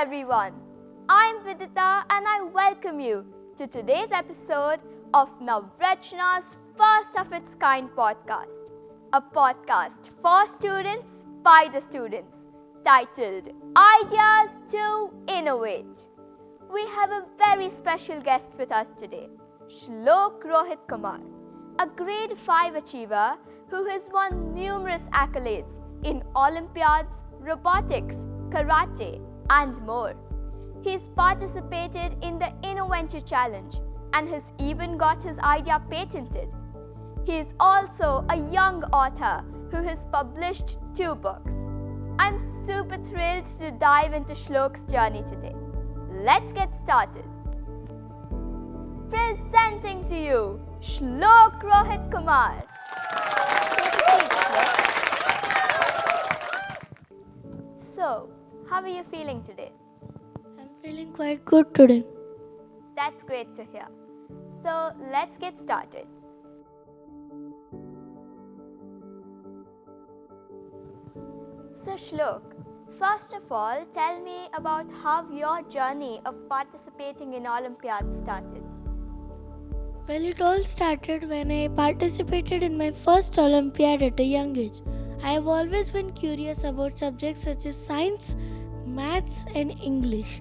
everyone. I'm Vidita and I welcome you to today's episode of Navrachana's first of its kind podcast. A podcast for students by the students titled Ideas to Innovate. We have a very special guest with us today, Shlok Rohit Kumar, a grade 5 achiever who has won numerous accolades in Olympiads, robotics, karate, and more. He's participated in the Innovate Challenge and has even got his idea patented. He is also a young author who has published 2 books. I'm super thrilled to dive into Shlok's journey today. Let's get started. Presenting to you, Shlok Rohit Kumar. So, how are you feeling today? I'm feeling quite good today. That's great to hear. So, let's get started. So, Shlok, first of all, tell me about how your journey of participating in Olympiad started. Well, it all started when I participated in my first Olympiad at a young age. I have always been curious about subjects such as science, maths, and English.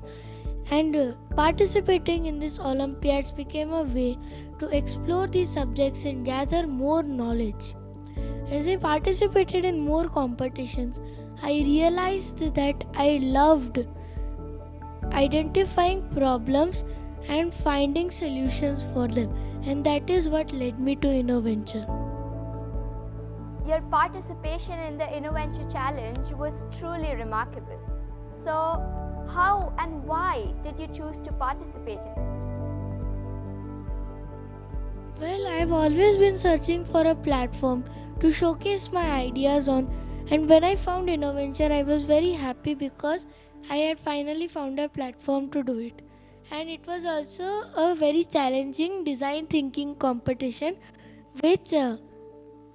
And participating in these Olympiads became a way to explore these subjects and gather more knowledge. As I participated in more competitions, I realized that I loved identifying problems and finding solutions for them, and that is what led me to Innovate. Your participation in the Innovate Challenge was truly remarkable. So, how and why did you choose to participate in it? Well, I've always been searching for a platform to showcase my ideas on, and when I found Innovate, I was very happy because I had finally found a platform to do it. And it was also a very challenging design thinking competition which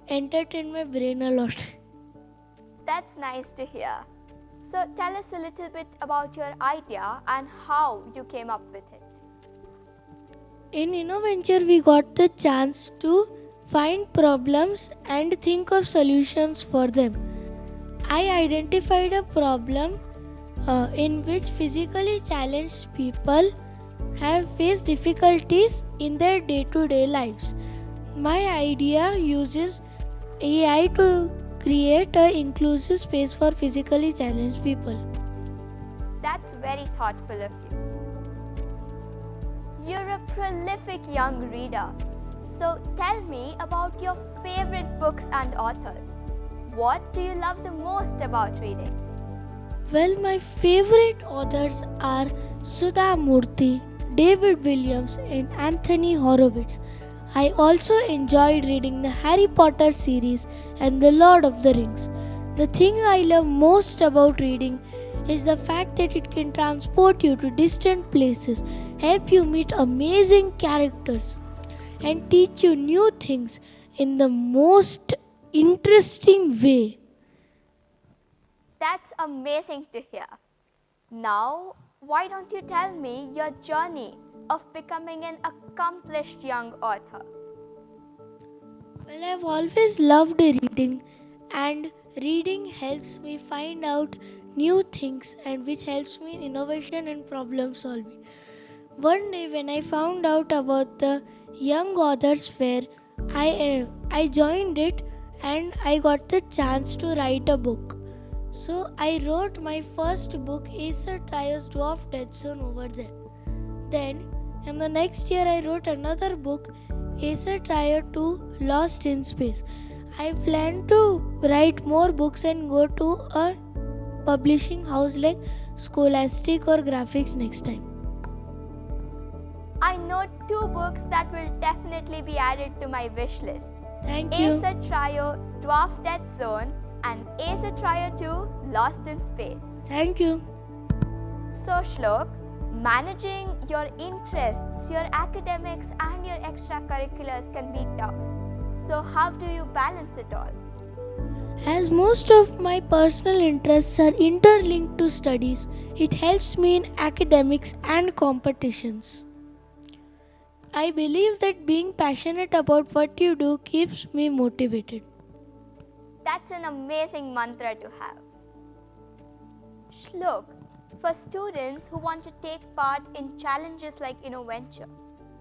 entertained my brain a lot. That's nice to hear. So tell us a little bit about your idea and how you came up with it. In Innoventure, we got the chance to find problems and think of solutions for them. I identified a problem in which physically challenged people have faced difficulties in their day-to-day lives. My idea uses AI to create an inclusive space for physically challenged people. That's very thoughtful of you. You're a prolific young reader. So tell me about your favorite books and authors. What do you love the most about reading? Well, my favorite authors are Sudha Murthy, David Williams, and Anthony Horowitz. I also enjoyed reading the Harry Potter series and The Lord of the Rings. The thing I love most about reading is the fact that it can transport you to distant places, help you meet amazing characters, and teach you new things in the most interesting way. That's amazing to hear. Now, why don't you tell me your journey of becoming an accomplished young author? Well, I've always loved reading, and reading helps me find out new things and which helps me in innovation and problem solving. One day when I found out about the Young Authors Fair, I joined it and I got the chance to write a book. So I wrote my first book, Acer Trio's Dwarf Dead Zone, over there. Then, in the next year, I wrote another book, Acer Trio 2 Lost in Space. I plan to write more books and go to a publishing house like Scholastic or Graphics next time. I know 2 books that will definitely be added to my wish list. Thank you. Acer Trio Dwarf Dead Zone and Acer Trio 2 Lost in Space. Thank you. So Shlok, managing your interests, your academics and your extracurriculars can be tough. So how do you balance it all? As most of my personal interests are interlinked to studies, it helps me in academics and competitions. I believe that being passionate about what you do keeps me motivated. That's an amazing mantra to have. Shlok, for students who want to take part in challenges like Innoventure,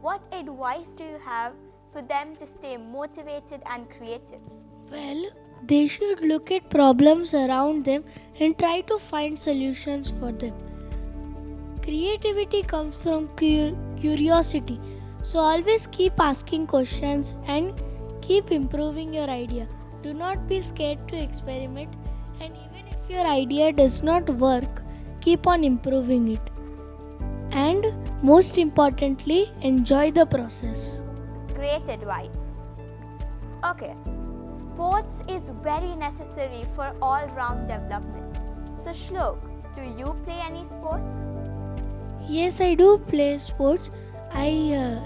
what advice do you have for them to stay motivated and creative? Well, they should look at problems around them and try to find solutions for them. Creativity comes from curiosity, so always keep asking questions and keep improving your idea. Do not be scared to experiment, and even if your idea does not work, keep on improving it. And most importantly, enjoy the process. Great advice. Okay, sports is very necessary for all-round development. So Shlok, do you play any sports? Yes, I do play sports. I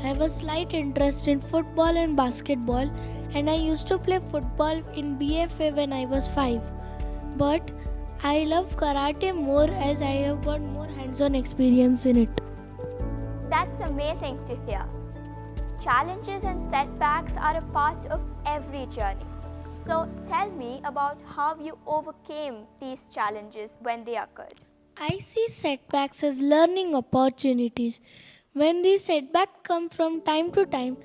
have a slight interest in football and basketball, and I used to play football in BFA when I was 5. But I love karate more as I have got more hands-on experience in it. That's amazing to hear. Challenges and setbacks are a part of every journey. So tell me about how you overcame these challenges when they occurred. I see setbacks as learning opportunities. When these setbacks come from time to time,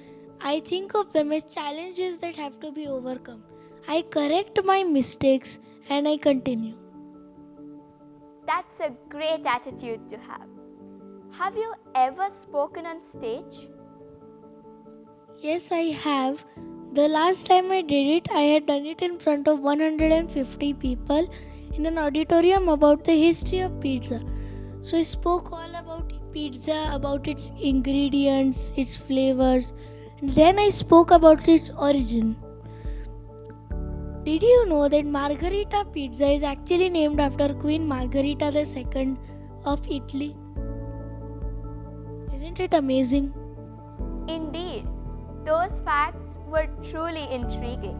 I think of them as challenges that have to be overcome. I correct my mistakes and I continue. That's a great attitude to have. Have you ever spoken on stage? Yes, I have. The last time I did it, I had done it in front of 150 people in an auditorium about the history of pizza. So I spoke all about pizza, about its ingredients, its flavors, and then I spoke about its origin. Did you know that Margherita pizza is actually named after Queen Margherita II of Italy? Isn't it amazing? Indeed, those facts were truly intriguing.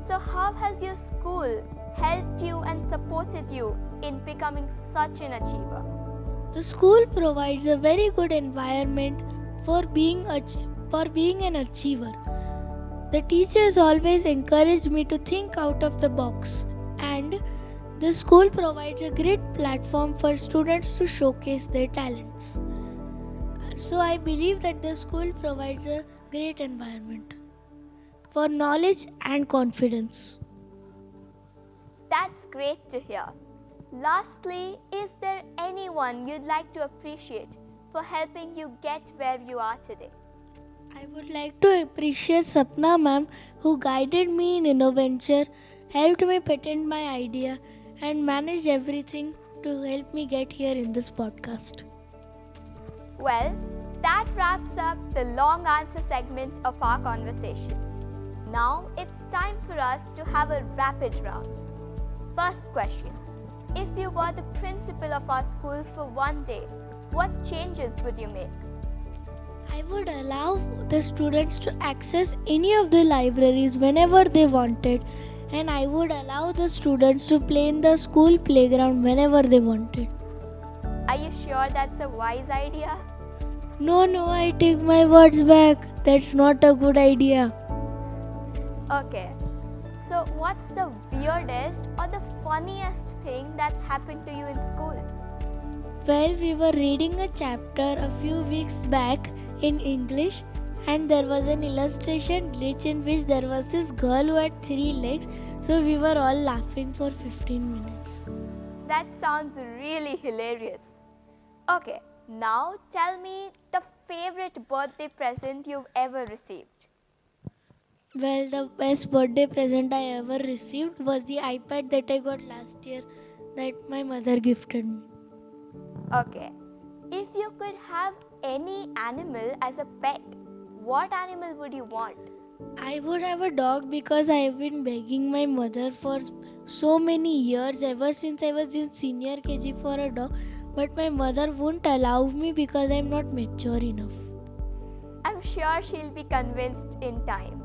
So how has your school helped you and supported you in becoming such an achiever? The school provides a very good environment for being an achiever. The teachers always encourage me to think out of the box, and the school provides a great platform for students to showcase their talents. So I believe that the school provides a great environment for knowledge and confidence. That's great to hear. Lastly, is there anyone you'd like to appreciate for helping you get where you are today? I would like to appreciate Sapna ma'am, who guided me in Innoventure, helped me patent my idea and managed everything to help me get here in this podcast. Well, that wraps up the long answer segment of our conversation. Now it's time for us to have a rapid round. First question. If you were the principal of our school for one day, what changes would you make? I would allow the students to access any of the libraries whenever they wanted, and I would allow the students to play in the school playground whenever they wanted. Are you sure that's a wise idea? No, I take my words back. That's not a good idea. Okay. So what's the weirdest or the funniest thing that's happened to you in school? Well, we were reading a chapter a few weeks back in English, and there was an illustration glitch in which there was this girl who had 3 legs, so we were all laughing for 15 minutes. That sounds really hilarious. Okay, now tell me the favorite birthday present you've ever received. Well, the best birthday present I ever received was the iPad that I got last year that my mother gifted me. Okay, if you could have any animal as a pet, what animal would you want? I would have a dog because I have been begging my mother for so many years, ever since I was in senior KG, for a dog, but my mother won't allow me because I am not mature enough. I'm sure she'll be convinced in time.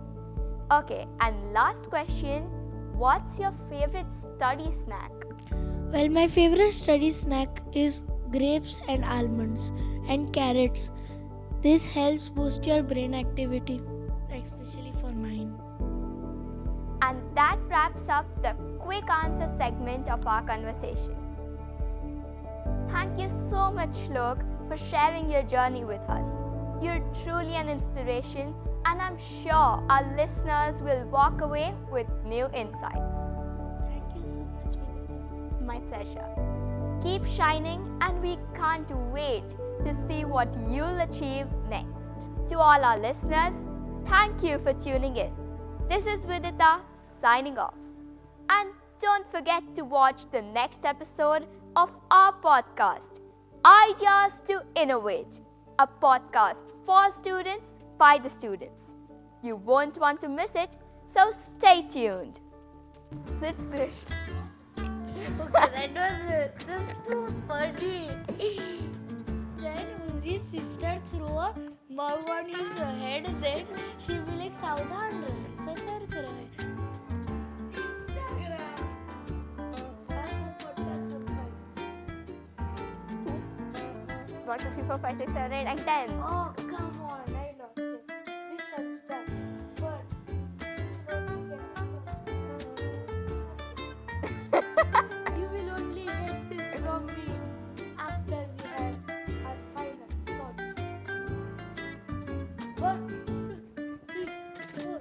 Okay, and last question, what's your favorite study snack? Well, my favorite study snack is grapes and almonds and carrots. This helps boost your brain activity, especially for mine. And that wraps up the quick answer segment of our conversation. Thank you so much, Shlok, for sharing your journey with us. You're truly an inspiration, and I'm sure our listeners will walk away with new insights. Thank you so much, Vinita. My pleasure. Keep shining, and we can't wait to see what you'll achieve next. To all our listeners, thank you for tuning in. This is Vidita signing off. And don't forget to watch the next episode of our podcast, Ideas to Innovate, a podcast for students by the students. You won't want to miss it, so stay tuned. Sit still. Okay, that was just too funny. Then his sister threw a mug on his head, then she'll be like, Saudhan rahe, satark rahe. Instagram. 1, 2, 3, 4, 5, 6, 7, 8, and 10. Oh, come on, I lost it. This one's done. But, you will only get this from me after we have our final thoughts. 1, 2, 3, 4,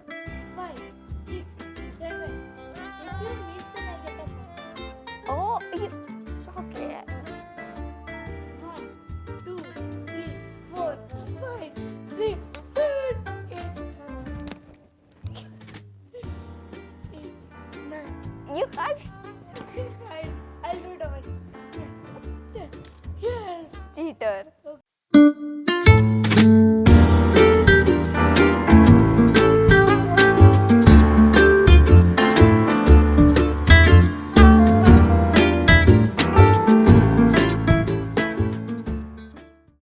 5, 6, 7. If you miss, then I get a point. Oh, okay. 1, 2, 3, 4, 5, 6, 7, 8. 9. You can't. I'll do it again. Yes. Cheater.